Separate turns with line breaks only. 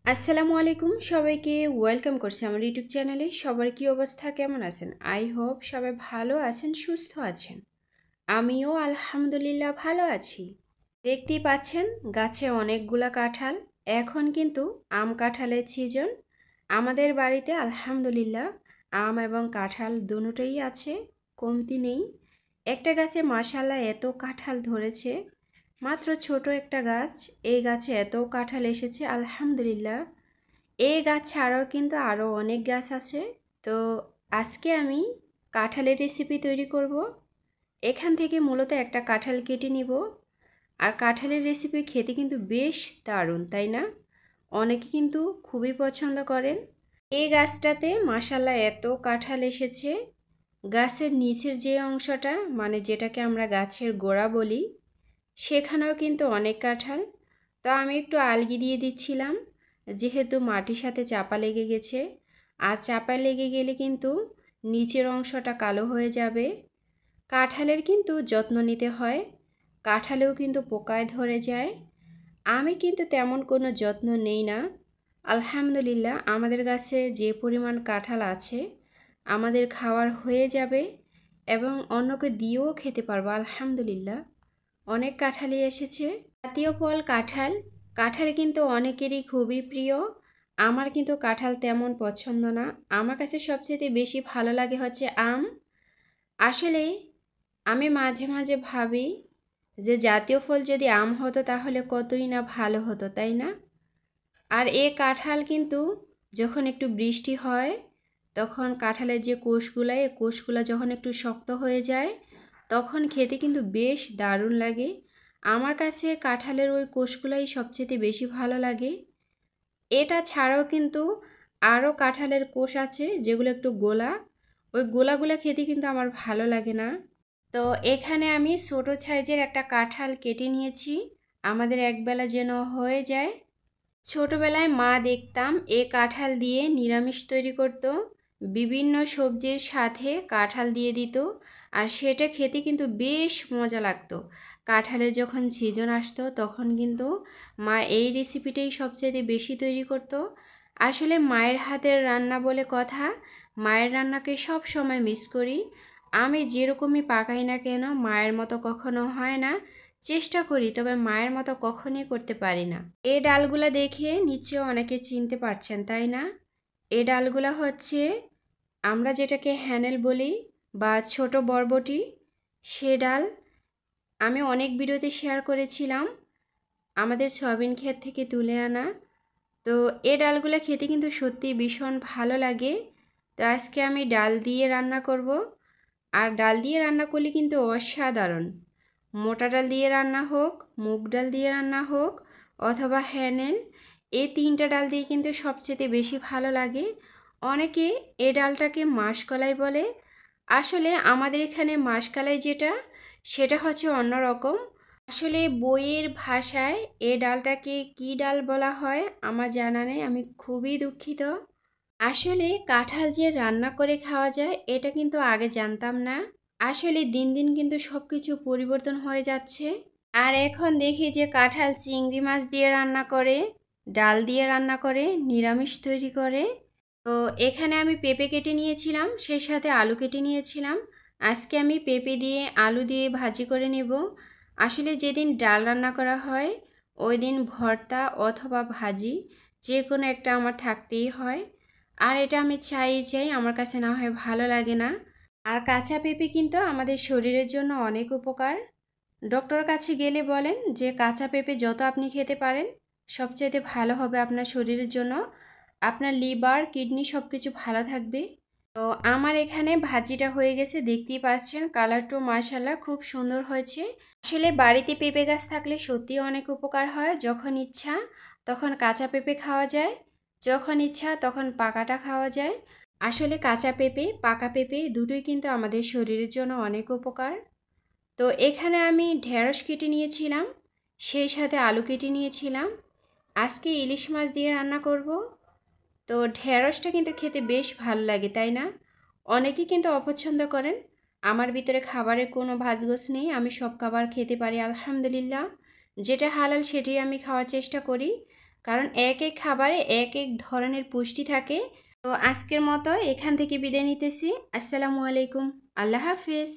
আসসালামু আলাইকুম সবাইকে ওয়েলকাম করছি আমার ইউটিউব চ্যানেলে। সবার কি অবস্থা, কেমন আছেন? আই হোপ সবাই ভালো আছেন, সুস্থ আছেন। আমিও আলহামদুলিল্লাহ ভালো আছি। দেখতেই পাচ্ছেন গাছে অনেকগুলা কাঁঠাল। এখন কিন্তু আম কাঁঠালের সিজন। আমাদের বাড়িতে আলহামদুলিল্লাহ আম এবং কাঁঠাল দুটোই আছে, কমতি নেই। একটা গাছে মাশাআল্লাহ এত কাঁঠাল ধরেছে, মাত্র ছোট একটা গাছ, এই গাছে এত কাঁঠাল এসেছে আলহামদুলিল্লাহ। এই গাছ ছাড়াও কিন্তু আরও অনেক গাছ আছে। তো আজকে আমি কাঁঠালের রেসিপি তৈরি করব। এখান থেকে মূলত একটা কাঁঠাল কেটে নিব। আর কাঁঠালের রেসিপি খেতে কিন্তু বেশ দারুণ, তাই না? অনেকে কিন্তু খুবই পছন্দ করেন। এই গাছটাতে মাশাআল্লাহ এত কাঁঠাল এসেছে। গাছের নিচের যে অংশটা, মানে যেটাকে আমরা গাছের গোড়া বলি, সেখানেও কিন্তু অনেক কাঁঠাল। তো আমি একটু আলগি দিয়ে দিচ্ছিলাম, যেহেতু মাটির সাথে চাপা লেগে গেছে। আর চাপা লেগে গেলে কিন্তু নিচের অংশটা কালো হয়ে যাবে। কাঁঠালের কিন্তু যত্ন নিতে হয়, কাঁঠালেও কিন্তু পোকায় ধরে যায়। আমি কিন্তু তেমন কোনো যত্ন নেই না। আলহামদুলিল্লাহ আমাদের গাছে যে পরিমাণ কাঁঠাল আছে আমাদের খাওয়ার হয়ে যাবে এবং অন্যকে দিয়েও খেতে পারবো আলহামদুলিল্লাহ। অনেক কাঁঠালই এসেছে। জাতীয় ফল কাঁঠাল। কাঁঠাল কিন্তু অনেকেরই খুবই প্রিয়। আমার কিন্তু কাঁঠাল তেমন পছন্দ না। আমার কাছে সবচেয়ে বেশি ভালো লাগে হচ্ছে আম। আসলে আমি মাঝে মাঝে ভাবি যে জাতীয় ফল যদি আম হতো তাহলে কতই না ভালো হতো, তাই না? আর এ কাঁঠাল কিন্তু যখন একটু বৃষ্টি হয় তখন কাঁঠালের যে কোষগুলো, এই কোষগুলো যখন একটু শক্ত হয়ে যায় তখন খেতে কিন্তু বেশ দারুণ লাগে। আমার কাছে কাঁঠালের ওই কোষগুলাই সবচেয়ে বেশি ভালো লাগে। এটা ছাড়াও কিন্তু আরও কাঁঠালের কোষ আছে যেগুলো একটু গোলা, ওই গোলাগুলো খেতে কিন্তু আমার ভালো লাগে না। তো এখানে আমি ছোট সাইজের একটা কাঁঠাল কেটে নিয়েছি, আমাদের একবেলা যেন হয়ে যায়। ছোটবেলায় মা দেখতাম এ কাঁঠাল দিয়ে নিরামিষ তৈরি করতো, বিভিন্ন সবজির সাথে কাঁঠাল দিয়ে দিত। আর সেটা খেতে কিন্তু বেশ মজা লাগতো। কাঁঠালের যখন সিজন আসতো তখন কিন্তু মা এই রেসিপিটাই সবচেয়ে বেশি তৈরি করতো। আসলে মায়ের হাতের রান্না বলে কথা, মায়ের রান্নাকে সব সময় মিস করি। আমি যেরকমই পাকাই না কেন মায়ের মতো কখনো হয় না। চেষ্টা করি, তবে মায়ের মতো কখনোই করতে পারি না। এই ডালগুলা দেখে নিশ্চয়ই অনেকে চিনতে পারছেন, তাই না? এই ডালগুলা হচ্ছে আমরা যেটাকে হ্যানেল বলি বা ছোট বরবটি, সে ডাল। আমি অনেক ভিডিওতে শেয়ার করেছিলাম আমাদের সয়াবিন ক্ষেত থেকে তুলে আনা। তো এই ডালগুলো খেতে কিন্তু সত্যি ভীষণ ভালো লাগে। তো আজকে আমি ডাল দিয়ে রান্না করব। আর ডাল দিয়ে রান্না করলে কিন্তু অসাধারণ। মোটা ডাল দিয়ে রান্না হোক, মুগ ডাল দিয়ে রান্না হোক, অথবা হ্যানেল, এই তিনটা ডাল দিয়ে কিন্তু সবচেয়ে বেশি ভালো লাগে। অনেকে এই ডালটাকে মাসকলাই বলে। আসলে আমাদের এখানে মাসকলাই যেটা, সেটা হচ্ছে অন্যরকম। আসলে বইয়ের ভাষায় এই ডালটাকে কী ডাল বলা হয় আমার জানা নেই, আমি খুবই দুঃখিত। আসলে কাঁঠাল যে রান্না করে খাওয়া যায় এটা কিন্তু আগে জানতাম না। আসলে দিন দিন কিন্তু সব কিছু পরিবর্তন হয়ে যাচ্ছে। আর এখন দেখি যে কাঁঠাল চিংড়ি মাছ দিয়ে রান্না করে, ডাল দিয়ে রান্না করে, নিরামিষ তৈরি করে। তো এখানে আমি পেঁপে কেটে নিয়েছিলাম, সেই সাথে আলু কেটে নিয়েছিলাম। আজকে আমি পেঁপে দিয়ে আলু দিয়ে ভাজি করে নেব। আসলে যেদিন ডাল রান্না করা হয় ওই দিন ভর্তা অথবা ভাজি যে কোনো একটা আমার থাকতেই হয়। আর এটা আমি চাই, আমার কাছে না হয় ভালো লাগে না। আর কাঁচা পেঁপে কিন্তু আমাদের শরীরের জন্য অনেক উপকার। ডক্টরের কাছে গেলে বলেন যে কাঁচা পেঁপে যত আপনি খেতে পারেন সবচেয়ে ভালো হবে আপনার শরীরের জন্য। আপনার লিভার, কিডনি সব কিছু ভালো থাকবে। তো আমার এখানে ভাজিটা হয়ে গেছে, দেখতেই পাচ্ছেন কালারটাও মাশাআল্লাহ খুব সুন্দর হয়েছে। আসলে বাড়িতে পেঁপে গাছ থাকলে সত্যি অনেক উপকার হয়। যখন ইচ্ছা তখন কাঁচা পেঁপে খাওয়া যায়, যখন ইচ্ছা তখন পাকাটা খাওয়া যায়। আসলে কাঁচা পেঁপে পাকা পেঁপে দুটোই কিন্তু আমাদের শরীরের জন্য অনেক উপকার। তো এখানে আমি ঢেঁড়স কেটে নিয়েছিলাম, সেই সাথে আলু কেটে নিয়েছিলাম। আজকে ইলিশ মাছ দিয়ে রান্না করব। তো ঢেঁড়সটা কিন্তু খেতে বেশ ভালো লাগে, তাই না? অনেকেই কিন্তু অপছন্দ করেন। আমার ভিতরে খাবারের কোনো ভাজগোছ নেই, আমি সব খাবার খেতে পারি আলহামদুলিল্লাহ। যেটা হালাল সেটাই আমি খাওয়ার চেষ্টা করি। কারণ এক এক খাবারে এক এক ধরনের পুষ্টি থাকে। তো আজকের মতো এখান থেকে বিদায় নিতেছি। আসসালামু আলাইকুম। আল্লাহ হাফিজ।